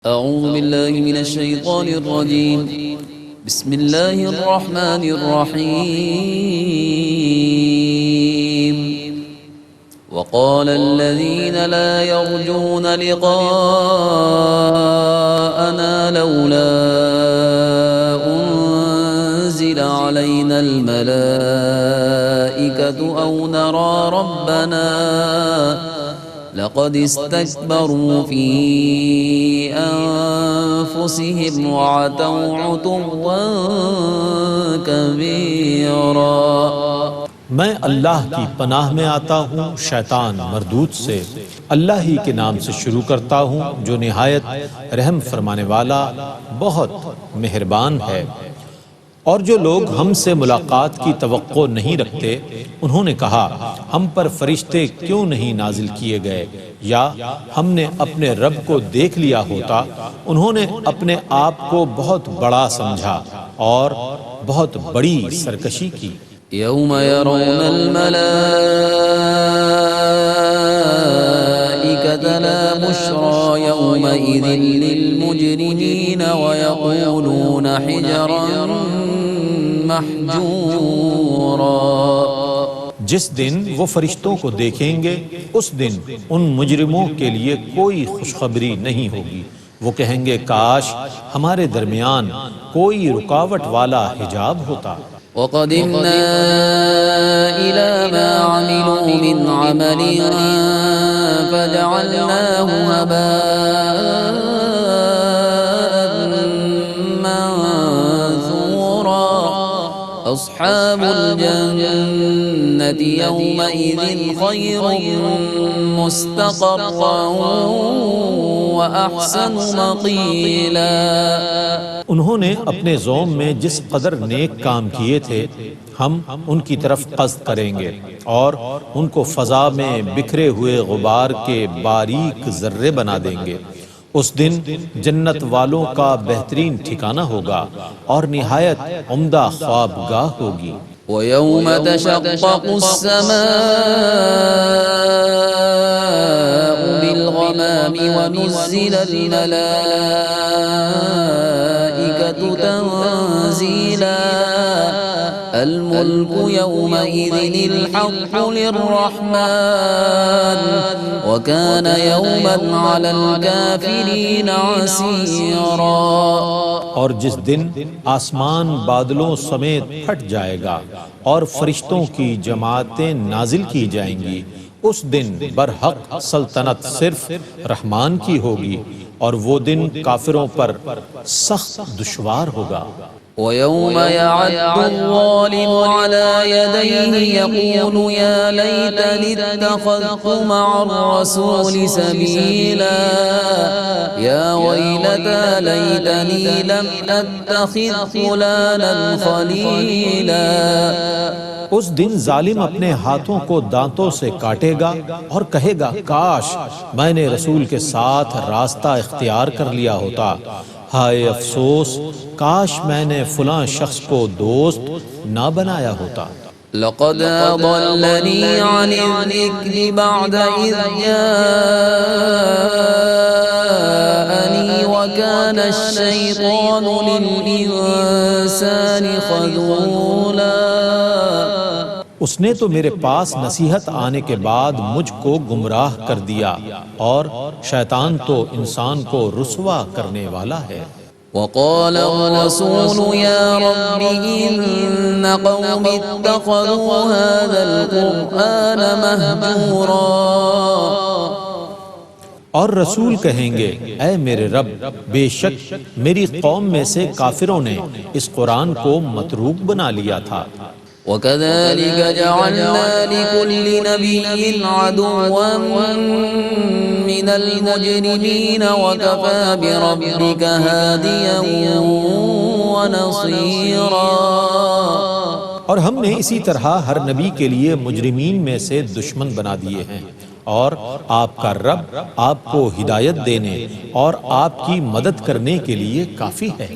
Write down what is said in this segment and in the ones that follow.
أعوذ بالله من الشيطان الرجيم. بسم الله الرحمن الرحيم. وقال الذين لا يرجون لقاءنا لولا أنزل علينا الملائكة أو نرى ربنا لقد استكبروا في أنفسهم وعتوا عتوا كبيرا. میں اللہ کی پناہ میں آتا ہوں شیطان مردود سے. اللہ ہی کے نام سے شروع کرتا ہوں جو نہایت رحم فرمانے والا بہت مہربان ہے. اور جو لوگ ہم سے ملاقات کی توقع نہیں رکھتے انہوں نے کہا ہم پر فرشتے کیوں نہیں نازل کیے گئے یا ہم نے اپنے رب کو دیکھ لیا ہوتا. انہوں نے اپنے آپ کو بہت بڑا سمجھا اور بہت بڑی سرکشی کی. يوم يرون الملائكة لا بشرى يومئذ للمجرمين ويقولون حجرا محجورا. جس دن وہ فرشتوں کو دیکھیں گے اس دن ان مجرموں کے لیے کوئی خوشخبری نہیں ہوگی. وہ کہیں گے کاش ہمارے درمیان کوئی رکاوٹ والا حجاب ہوتا. وَقَدِمْنَا إِلَى مَا عَمِلُوا مِنْ عَمَلٍ فَجَعَلْنَاهُ هَبَاءً مَنثُورًا. أَصْحَابُ الْجَنَّةِ يَوْمَئِذٍ خَيْرٌ مُسْتَقَرًّا وَأَحْسَنُ مَقِيلًا. انہوں نے اپنے زوم میں جس قدر نیک کام کیے تھے ہم ان کی طرف قصد کریں گے اور ان کو فضا میں بکھرے ہوئے غبار کے باریک ذرے بنا دیں گے. اس دن جنت والوں کا بہترین ٹھکانہ ہوگا اور نہایت عمدہ خوابگاہ ہوگی. وَيَوْمَ تَشَقَّقُ السَّمَاءُ بِالْغَمَامِ وَنُزِّلَ الْمَلَائِكَةُ تَنزِيلًا. الْمُلْكُ يَوْمَئِذٍ الْحَقُّ لِلرَّحْمَنِ وَكَانَ يَوْمًا عَلَى الْكَافِرِينَ عَسِيرًا. اور جس دن آسمان بادلوں سمیت پھٹ جائے گا اور فرشتوں کی جماعتیں نازل کی جائیں گی اس دن برحق سلطنت صرف رحمان کی ہوگی اور وہ دن کافروں پر سخت دشوار ہوگا. وَيَوْمَ يَعَضُّ الظَّالِمُ عَلَى يَدَيْهِ يَقُولُ يَا لَيْتَنِي اتَّخَذْتُ مَعَ الرَّسُولِ سَبِيلًا. يَا وَيْلَتَى لَيْتَنِي لَمْ أَتَّخِذْ فُلَانًا خَلِيلًا. اس دن ظالم اپنے ہاتھوں کو دانتوں سے کاٹے گا اور کہے گا کاش میں نے رسول کے ساتھ راستہ اختیار کر لیا ہوتا. ہائے افسوس کاش میں نے فلاں شخص کو دوست نہ بنایا ہوتا. لقد أضلني عن الذكر بعد إذ جاءني وكان الشيطان للإنسان خذولا. اس نے تو میرے پاس نصیحت آنے کے بعد مجھ کو گمراہ کر دیا اور شیطان تو انسان کو رسوا کرنے والا ہے. وقال الرسول يا رب إن قوم اتخذوا هذا القرآن مهجورا. اور رسول کہیں گے اے میرے رب بے شک میری قوم میں سے کافروں نے اس قرآن کو متروک بنا لیا تھا. وَكَذَلِكَ جَعَلْنَا لِكُلِّ نَبِيٍّ عَدُوًّا مِّنَ الْمُجْرِمِينَ وَكَفَى بِرَبِّكَ هَادِيًا وَنَصِيرًا. اور ہم نے اسی طرح ہر نبی کے لیے مجرمین میں سے دشمن بنا دیے ہیں اور آپ کا رب آپ کو ہدایت دینے اور آپ کی مدد کرنے کے لیے کافی ہے.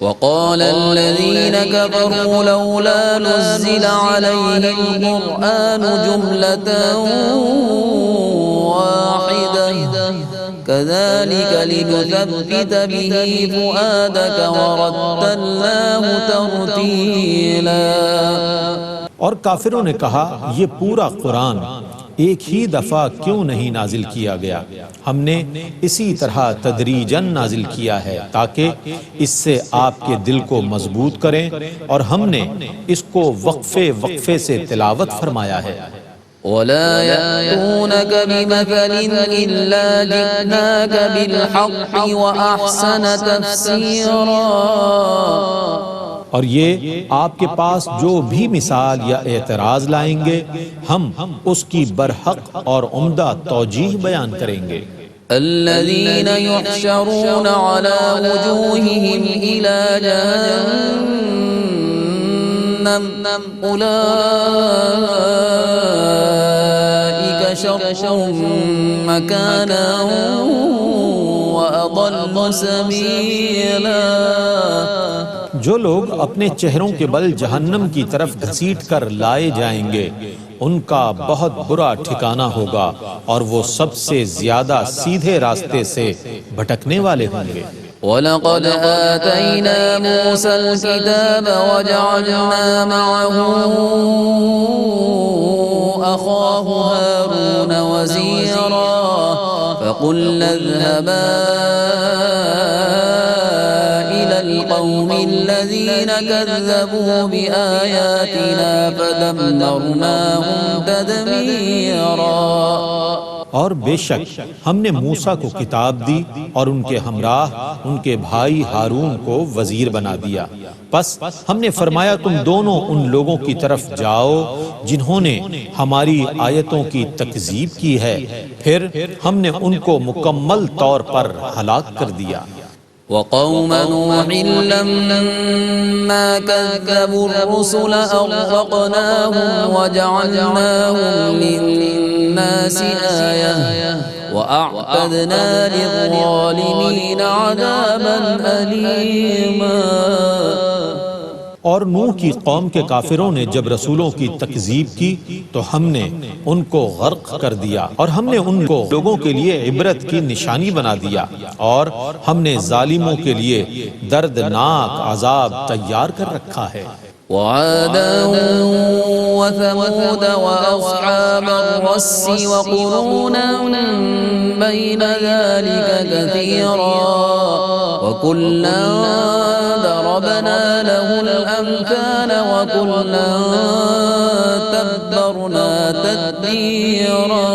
وقال الذين كفروا لولا نزل عليه القرآن جملة واحدة كذلك لنثبت به فؤادك ورتلناه ترتيلا۔ اور کافروں نے کہا یہ پورا قرآن ایک ہی دفعہ کیوں نہیں نازل کیا گیا؟ ہم نے اسی طرح تدریجاً نازل کیا ہے تاکہ اس سے آپ کے دل کو مضبوط کریں، اور ہم نے اس کو وقفے وقفے سے تلاوت فرمایا ہے۔ ولا يأتونك بمثل إلا جئناك بالحق وأحسن تفسيرا۔ اور یہ آپ کے پاس جو بھی مثال یا اعتراض لائیں گے ہم اس کی برحق اور عمدہ توجیہ بیان کریں گے۔ الذين يحشرون على وجوههم إلى جهنم أولئك شر مكانا وأضل سبيلا۔ جو لوگ اپنے چہروں کے بل جہنم کی طرف گھسیٹ کر لائے جائیں گے ان کا بہت برا ٹھکانہ ہوگا، اور وہ سب سے زیادہ سیدھے راستے سے بھٹکنے والے ہوں گے۔ وَلَقَدْ آتَيْنَا مُوسَى الْكِتَابَ وَجَعَلْنَا مَعَهُ أَخَاهُ هَارُونَ وَزِيرًا فَقُلْنَا اذْهَبَا القوم الذين كذبوا بآياتنا فدمرناهم تدميرا۔ اور بے شک ہم نے موسیٰ کو کتاب دی اور ان کے ہمراہ ان کے بھائی ہارون کو وزیر بنا دیا، پس ہم نے فرمایا تم دونوں ان لوگوں کی طرف جاؤ جنہوں نے ہماری آیتوں کی تکذیب کی ہے، پھر ہم نے ان کو مکمل طور پر ہلاک کر دیا۔ وقوم نوح لما كذبوا الرسل أغرقناهم وجعلناهم للناس آية وأعتدنا للظالمين عذابا أليما۔ اور نوح کی قوم کے کافروں نے جب رسولوں کی تکذیب کی تو ہم نے ان کو غرق کر دیا، اور ہم نے ان کو لوگوں کے لیے عبرت کی نشانی بنا دیا، اور ہم نے ظالموں کے لیے دردناک عذاب تیار کر رکھا ہے۔ وعادا وثمود وأصحاب الرس وقرونا بين ذلك كثيرا وكلا ضربنا له الأمثال وكلا تبرنا تتبيرا۔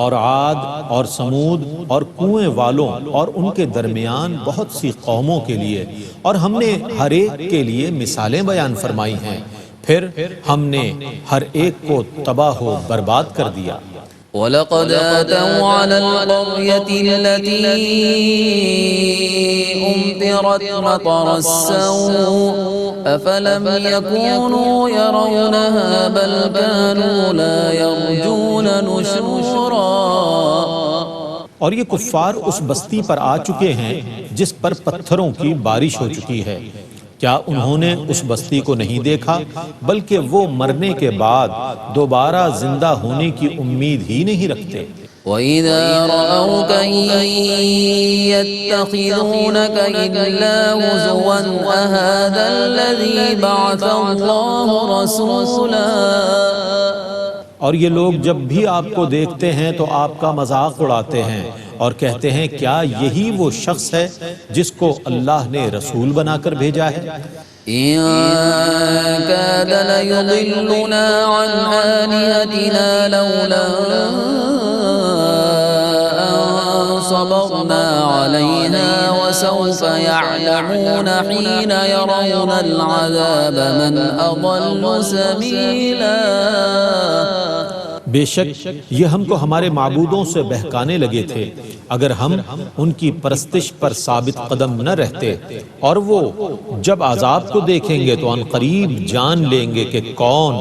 اور عاد اور سمود اور کنویں والوں اور ان کے درمیان بہت سی قوموں کے لیے، اور ہم نے ہر ایک کے لیے مثالیں بیان فرمائی ہیں، پھر ہم نے ہر ایک کو تباہ و برباد کر دیا۔ وَلَقَدْ آتَوْا عَلَى الْقَرْيَةِ الَّتِي أُمْطِرَتْ مَطَرَ السَّوْءِ أَفَلَمْ يَكُونُوا يَرَوْنَهَا بَلْ كَانُوا لَا يَرْجُونَ نُشُورًا۔ اور یہ کفار اس بستی پر آ چکے ہیں جس پر پتھروں کی بارش ہو چکی ہے، کیا انہوں نے اس بستی کو نہیں دیکھا بلکہ وہ مرنے کے بعد دوبارہ زندہ ہونے کی امید ہی نہیں رکھتے۔ وَإِذَا رَأَوْكَ يَتَّخِذُونَكَ إِلَّا هُزُوًا أَهَذَا الَّذِي بَعَثَ اللَّهُ رَسُولًا۔ اور یہ لوگ جب بھی آپ کو دیکھتے ہیں تو آپ کا مذاق اڑاتے ہیں اور کہتے ہیں کیا یہی وہ شخص ہے جس کو اللہ نے رسول بنا کر بھیجا ہے؟ إِن كَادَ لَيُضِلُّنَا عَنْ آلِهَتِنَا لَوْلَا أَن صَبَرْنَا عَلَيْهَا وَسَوْفَ يَعْلَمُونَ حِينَ يَرَوْنَ الْعَذَابَ مَنْ أَضَلُّ سَبِيلًا۔ بے شک یہ ہم کو ہمارے معبودوں سے بہکانے لگے تھے، اگر ہم ان کی پرستش پر ثابت قدم نہ رہتے، اور وہ جب عذاب کو دیکھیں گے تو ان قریب جان لیں گے کہ کون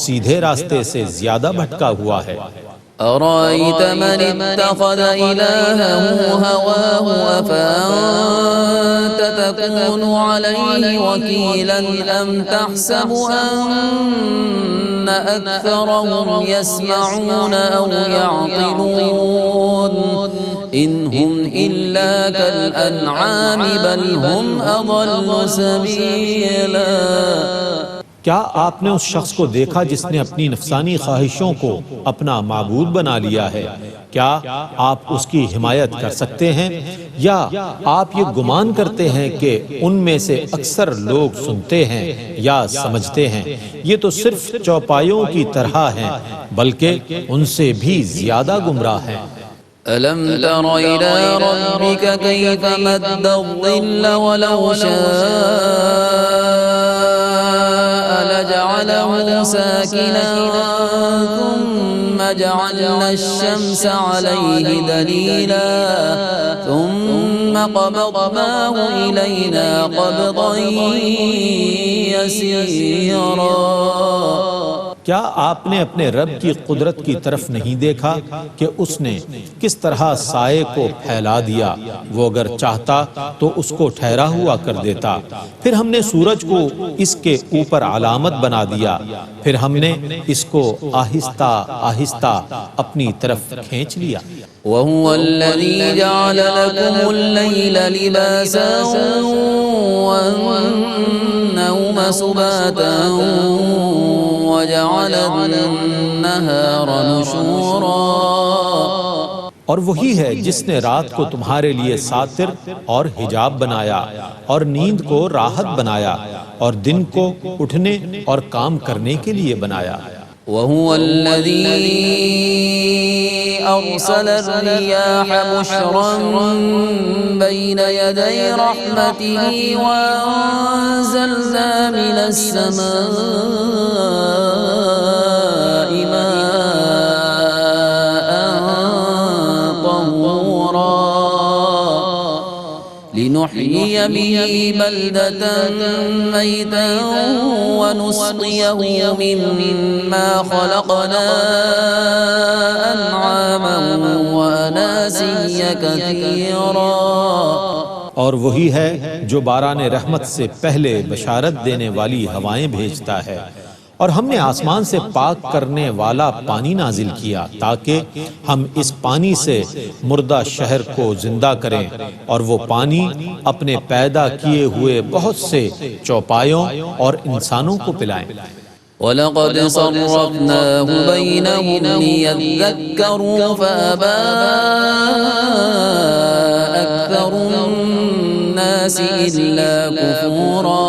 سیدھے راستے سے زیادہ بھٹکا ہوا ہے۔ أَرَأَيْتَ مَنِ اتَّخَذَ إِلَٰهَهُ هَوَاهُ أَفَأَنتَ تَكُونُ عَلَيْهِ وَكِيلًا أَمْ تَحْسَبُ أَنَّ أَكْثَرَهُمْ يَسْمَعُونَ أَوْ يَعْقِلُونَ إن هم إلا كالأنعام بل هم أضل سبيلا۔ کیا آپ نے اس شخص کو دیکھا جس نے اپنی نفسانی خواہشوں کو اپنا معبود بنا لیا ہے؟ کیا آپ اس کی حمایت کر سکتے ہیں؟ یا آپ یہ گمان کرتے ہیں کہ ان میں سے اکثر لوگ سنتے ہیں یا سمجھتے ہیں؟ یہ تو صرف چوپایوں کی طرح ہیں، بلکہ ان سے بھی زیادہ گمراہ ہیں۔ ألم تر إلى ربك كيف مد الظل ولو شاء لجعله ساكنا ثم جعلنا الشمس عليه دليلا ثم قبضناه إلينا قبضا يسيرا۔ کیا آپ نے اپنے رب کی قدرت کی طرف نہیں دیکھا کہ اس نے کس طرح سائے کو پھیلا دیا؟ وہ اگر چاہتا تو اس کو ٹھہرا ہوا کر دیتا۔ پھر ہم نے سورج کو اس کے اوپر علامت بنا دیا، پھر ہم نے اس کو آہستہ آہستہ اپنی طرف کھینچ لیا۔ وهو الذي جعل لكم الليل لباسا والنوم سباتا وجعل النهار نشورا۔ اور وہی ہے جس نے رات کو تمہارے لیے ساتر اور حجاب بنایا اور نیند کو راحت بنایا اور دن کو اٹھنے اور کام کرنے کے لیے بنایا۔ وهو الذي أرسل الرياح بشرا بين يدي رحمته وأنزلنا من السماء ماء طهورا لنحيي به بلدة ميتا ونسقيه مما خلقنا أنعاما وأناسيا كثيرا۔ اور وہی ہے جو باران رحمت سے پہلے بشارت دینے والی ہوائیں بھیجتا ہے، اور ہم نے آسمان سے پاک کرنے والا پانی نازل کیا تاکہ ہم اس پانی سے مردہ شہر کو زندہ کریں، اور وہ پانی اپنے پیدا کیے ہوئے بہت سے چوپایوں اور انسانوں کو پلائیں۔ وَلَقَدْ صَرَّفْنَاهُ بَيْنَهُمْ لِيَذَّكَّرُوا فَأَبَى أَكْثَرُ النَّاسِ إِلَّا كُفُورًا۔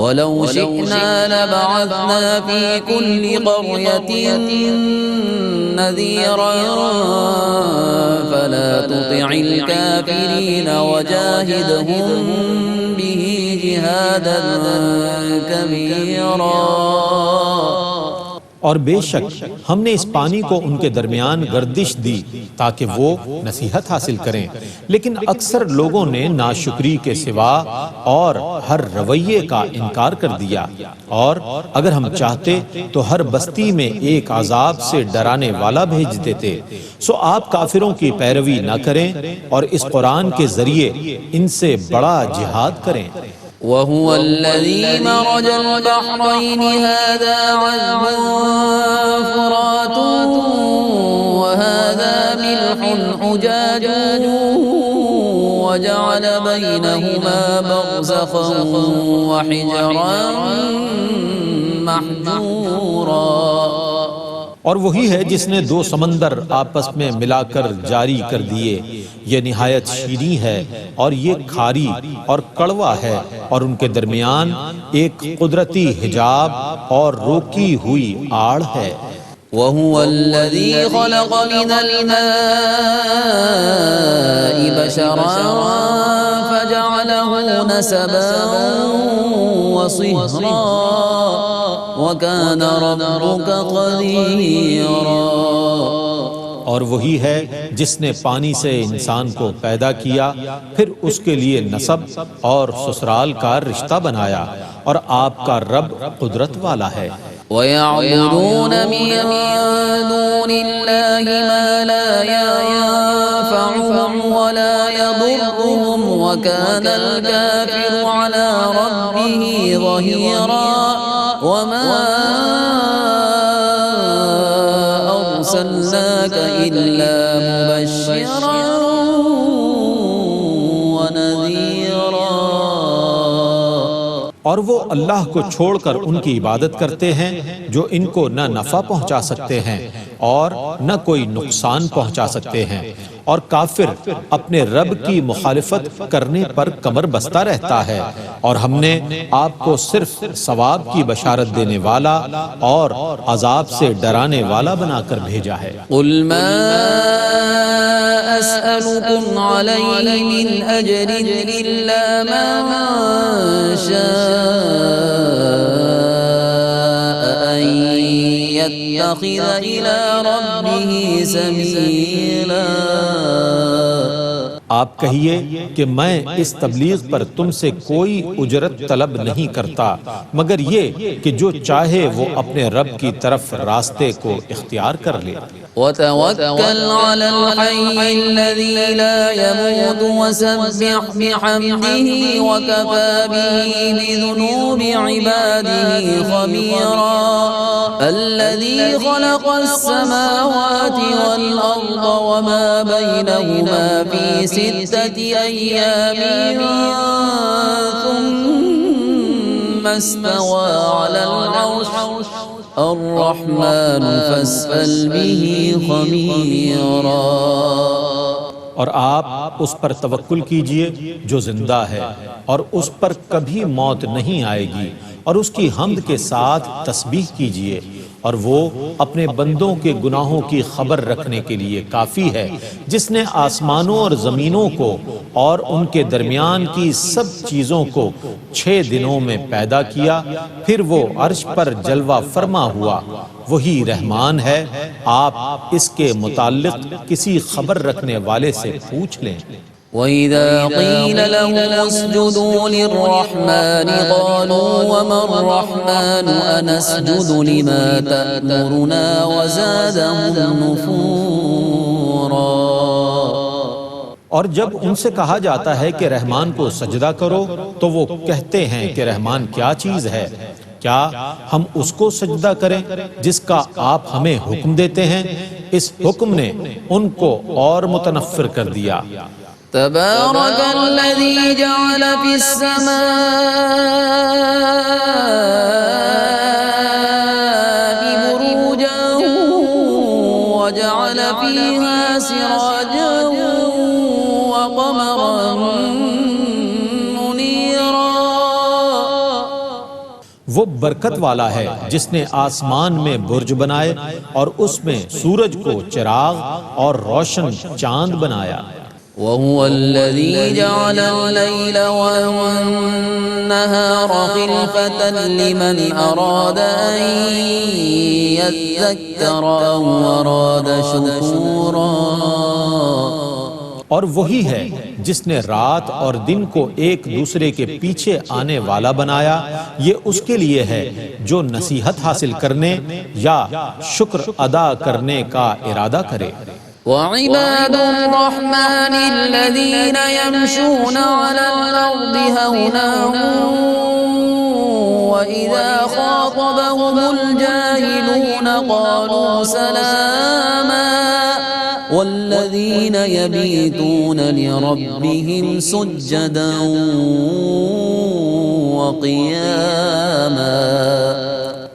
وَلَوْ شِئْنَا لَبَعَثْنَا فِي كُلِّ قَرْيَةٍ نَذِيرًا فَلَا تُطِعِ الْكَافِرِينَ وَجَاهِدْهُم بِهِ جِهَادًا كَبِيرًا۔ اور بے شک ہم نے اس پانی کو ان کے درمیان گردش دی تاکہ وہ نصیحت حاصل کریں، لیکن اکثر لوگوں نے ناشکری کے سوا اور ہر رویے کا انکار کر دیا۔ اور اگر ہم چاہتے تو ہر بستی میں ایک عذاب سے ڈرانے والا بھیج دیتے۔ سو آپ کافروں کی پیروی نہ کریں اور اس قرآن کے ذریعے ان سے بڑا جہاد کریں۔ وهو الذي مرج البحرين هذا عذب فرات وهذا ملح أجاج وجعل بينهما برزخا وحجرا محجورا۔ اور وہی ہے جس نے دو سمندر آپس میں ملا کر جاری کر دیے، یہ نہایت شیریں ہے اور یہ کھاری اور کڑوا ہے، اور ان کے درمیان ایک قدرتی حجاب اور روکی ہوئی آڑ ہے۔ وهو الذي خلق من الماء بشرا فجعله نسبا وصهرا وكان ربك قديرا۔ اور وہی ہے جس نے پانی سے انسان کو پیدا کیا، پھر اس کے لیے نسب اور سسرال کا رشتہ بنایا، اور آپ کا رب قدرت والا ہے۔ وَيَعْبُدُونَ مِن دُونِ اللَّهِ مَا لَا يَنفَعُهُمْ وَلَا يَضُرُّهُمْ وَكَانَ الْكَافِرُ عَلَى رَبِّهِ ظَهِيرًا۔ وَمَا أَرْسَلْنَاكَ إِلَّا مُبَشِّرًا اور وہ اللہ کو چھوڑ کر ان کی عبادت کرتے ہیں جو ان کو نہ نفع پہنچا سکتے ہیں اور نہ کوئی نقصان پہنچا سکتے ہیں، اور کافر اپنے رب کی مخالفت کرنے پر کمر بستہ رہتا ہے، اور ہم نے آپ کو صرف ثواب کی بشارت دینے والا اور عذاب سے ڈرانے والا بنا کر بھیجا ہے۔ قل ما أسألكم عليه من أجر إلا من شاء أن يتخذ إلى ربه سبيلا۔ آپ کہیے کہ میں اس تبلیغ پر تم سے کوئی اجرت طلب نہیں کرتا مگر یہ کہ جو چاہے وہ اپنے رب کی طرف راستے کو اختیار کر لے۔ وتوکل علی الحی الذی لا يموت وسبح بحمده وكفى به بذنوب عباده خبيرا الذي خلق السماوات والأرض وما بينهما في 6 أيام ثم استوى على العرش الرحمن فاسأل به خبيرا۔ اور آپ اس پر توکل کیجئے جو زندہ ہے اور اس پر کبھی موت نہیں آئے گی، اور اس کی حمد کے ساتھ تسبیح کیجئے، اور وہ اپنے بندوں کے گناہوں کی خبر رکھنے کے لیے کافی ہے، جس نے آسمانوں اور زمینوں کو اور ان کے درمیان کی سب چیزوں کو 6 دنوں میں پیدا کیا، پھر وہ عرش پر جلوہ فرما ہوا، وہی رحمان ہے۔ آپ اس کے متعلق کسی خبر رکھنے والے سے پوچھ لیں۔ وَإِذَا قِيلَ لَهُمُ اسْجُدُوا لِلرَّحْمَنِ قَالُوا وَمَا الرَّحْمَنُ أَنَسْجُدُ لِمَا تَأْمُرُنَا وَزَادَهُمْ نُفُورًا۔ اور جب ان سے کہا جاتا ہے کہ رحمان کو سجدہ کرو تو وہ کہتے ہیں کہ رحمان کیا چیز ہے؟ کیا ہم اس کو سجدہ کریں جس کا آپ ہمیں حکم دیتے ہیں؟ اس حکم نے ان کو اور متنفر کر دیا۔ تبارك الذي جعل في السماء بروجا وجعل فيها سراجا وقمرا منيرا۔ وہ برکت والا ہے جس نے آسمان میں برج بنائے اور اس میں سورج کو چراغ اور روشن چاند بنایا۔ وهو الذي جعل الليل والنهار خلفة لمن أراد أن يذكر أو أراد شكورا۔ اور وہی ہے جس نے رات اور دن کو ایک دوسرے کے پیچھے آنے والا بنایا، یہ اس کے لیے ہے جو نصیحت حاصل کرنے یا شکر ادا کرنے کا ارادہ کرے۔ وعباد الرحمن الذين يمشون على الأرض هونا وإذا خاطبهم الجاهلون قالوا سلاما والذين يبيتون لربهم سجدا وقياما۔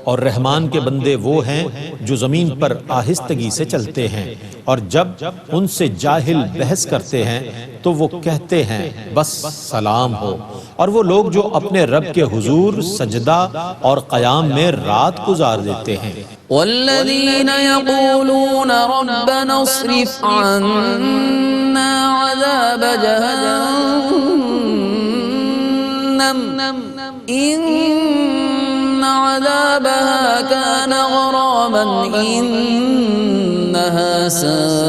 اور رحمان کے بندے وہ ہیں جو زمین پر آہستگی سے چلتے ہیں، اور جب ان سے جاہل بحث کرتے ہیں تو وہ کہتے ہیں بس سلام ہو، اور وہ لوگ جو اپنے رب کے حضور سجدہ اور قیام میں رات گزار دیتے ہیں۔ والذین یقولون ربنا اصرف عنا عذاب جہنم ان عذابها كان غراما إنها ساءت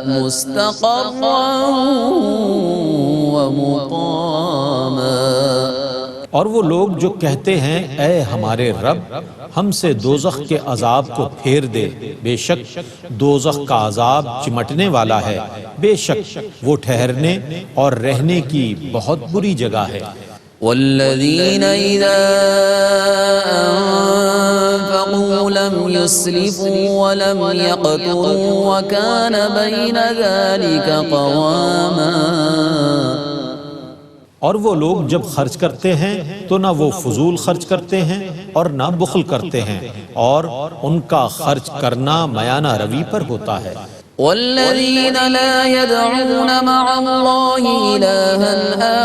مستقرا ومقاما۔ اور وہ لوگ جو کہتے ہیں اے ہمارے رب ہم سے دوزخ کے عذاب کو پھیر دے، بے شک دوزخ کا عذاب چمٹنے والا ہے، بے شک وہ ٹھہرنے اور رہنے کی بہت بری جگہ ہے۔ والذین اذا انفقوا لم يسرفوا ولم يقتروا وكان بين ذلك قواما۔ اور وہ لوگ جب خرچ کرتے ہیں تو نہ وہ فضول خرچ کرتے ہیں اور نہ بخل کرتے ہیں، اور ان کا خرچ کرنا میانہ روی پر ہوتا ہے۔ والذين لا يدعون مع الله إلها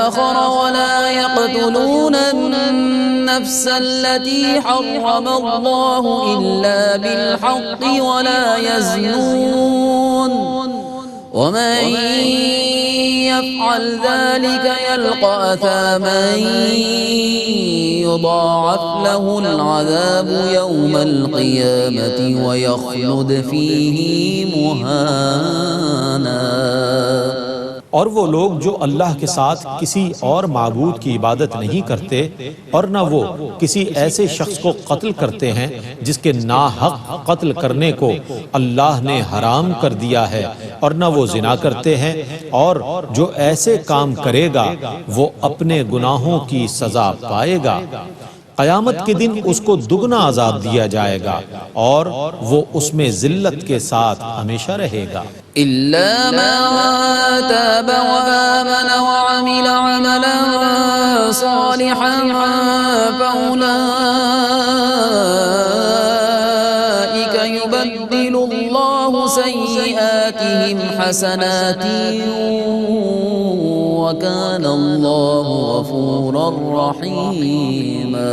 آخر ولا يقتلون النفس التي حرم الله إلا بالحق ولا يزنون ومن يفعل ذلك يلقى أثاما يضاعف له العذاب يوم القيامة ويخلد فيه مهانا۔ اور وہ لوگ جو اللہ کے ساتھ کسی اور معبود کی عبادت نہیں کرتے اور نہ وہ کسی ایسے شخص کو قتل کرتے ہیں جس کے ناحق قتل کرنے کو اللہ نے حرام کر دیا ہے، اور نہ وہ زنا کرتے ہیں، اور جو ایسے کام کرے گا وہ اپنے گناہوں کی سزا پائے گا۔ قیامت کے دن اس کو دگنا عذاب دیا جائے گا اور وہ اس میں ذلت کے ساتھ ہمیشہ رہے گا۔ إلا من تاب وآمن وعمل عملا صالحا فأولئك يبدل الله سيئاتهم حسنات وكان الله غفورا رحيما۔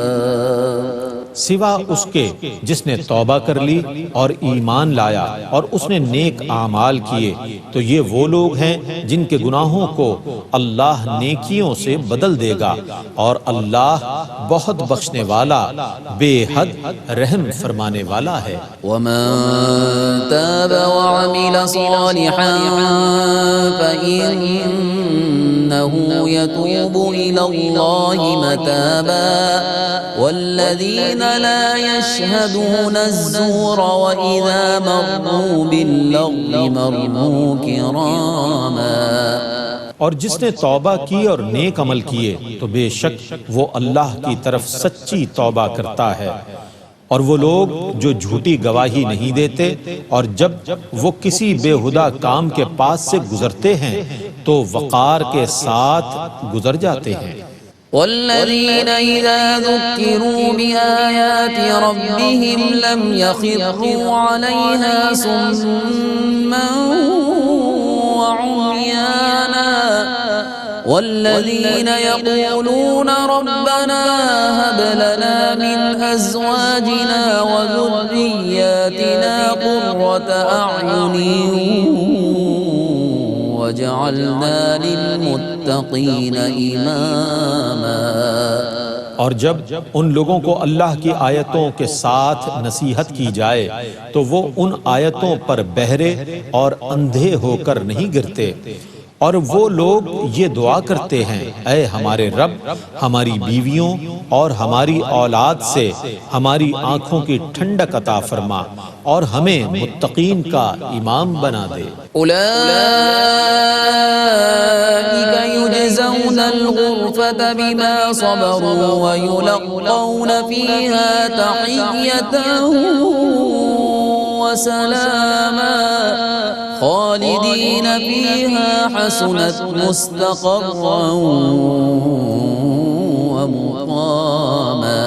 سوا اس کے جس نے توبہ کر لی اور ایمان لایا اور اس نے نیک اعمال کیے، تو یہ وہ لوگ ہیں جن کے گناہوں کو اللہ نیکیوں سے بدل دے گا، اور اللہ بہت بخشنے والا، بے حد رحم فرمانے والا ہے۔ ومن تاب وعمل صالحا فإنه يتوب إلى الله متابا والذين لا يشهدون الزور وإذا مروا باللغو مروا كراما۔ اور جس نے توبہ کی اور نیک عمل کیے تو بے شک وہ اللہ کی طرف سچی توبہ کرتا ہے، اور وہ لوگ جو جھوٹی گواہی نہیں دیتے اور جب وہ کسی بے ہدہ کام کے پاس سے گزرتے ہیں تو وقار کے ساتھ گزر جاتے ہیں۔ والذين إذا ذكروا بآيات ربهم لم يخروا عليها صما وعميانا والذين يقولون ربنا هب لنا من أزواجنا وذرياتنا قرة أعين وجعلنا للمتقين إماما۔ اور جب ان لوگوں کو اللہ کی آیتوں کے ساتھ نصیحت کی جائے تو وہ ان آیتوں پر بہرے اور اندھے ہو کر نہیں گرتے، اور وہ لوگ یہ دعا کرتے ہیں، اے ہمارے رب، ہماری بیویوں اور ہماری اولاد سے ہماری آنکھوں کی ٹھنڈک عطا فرما اور ہمیں متقین کا امام بنا دے۔ أولئك يجزون الغرفة بما صبروا ويلقون فيها تحية وسلاما خالدين فيها حسنت مستقرا ومقاما۔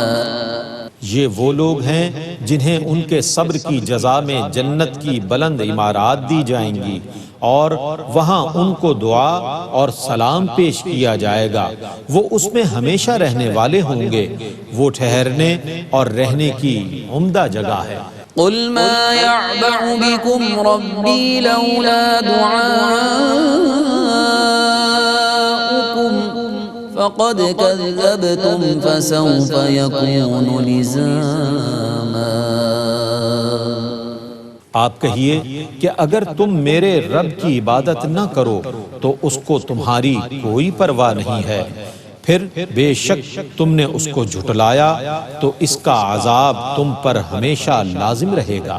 یہ وہ لوگ ہیں جنہیں ان کے صبر کی جزا میں جنت کی بلند عمارات دی جائیں گی، اور وہاں ان کو دعا اور سلام پیش کیا جائے گا، وہ اس میں ہمیشہ رہنے والے ہوں گے، وہ ٹھہرنے اور رہنے کی عمدہ جگہ ہے۔ قل ما يعبأ بكم ربي لولا دعاؤكم فقد كذبتم فسوف يكون لزاما۔ آپ کہیے کہ اگر تم میرے رب کی عبادت نہ کرو تو اس کو تمہاری کوئی پرواہ نہیں ہے، پھر بے شک تم نے اس کو جھٹلایا تو اس کا عذاب تم پر ہمیشہ لازم رہے گا۔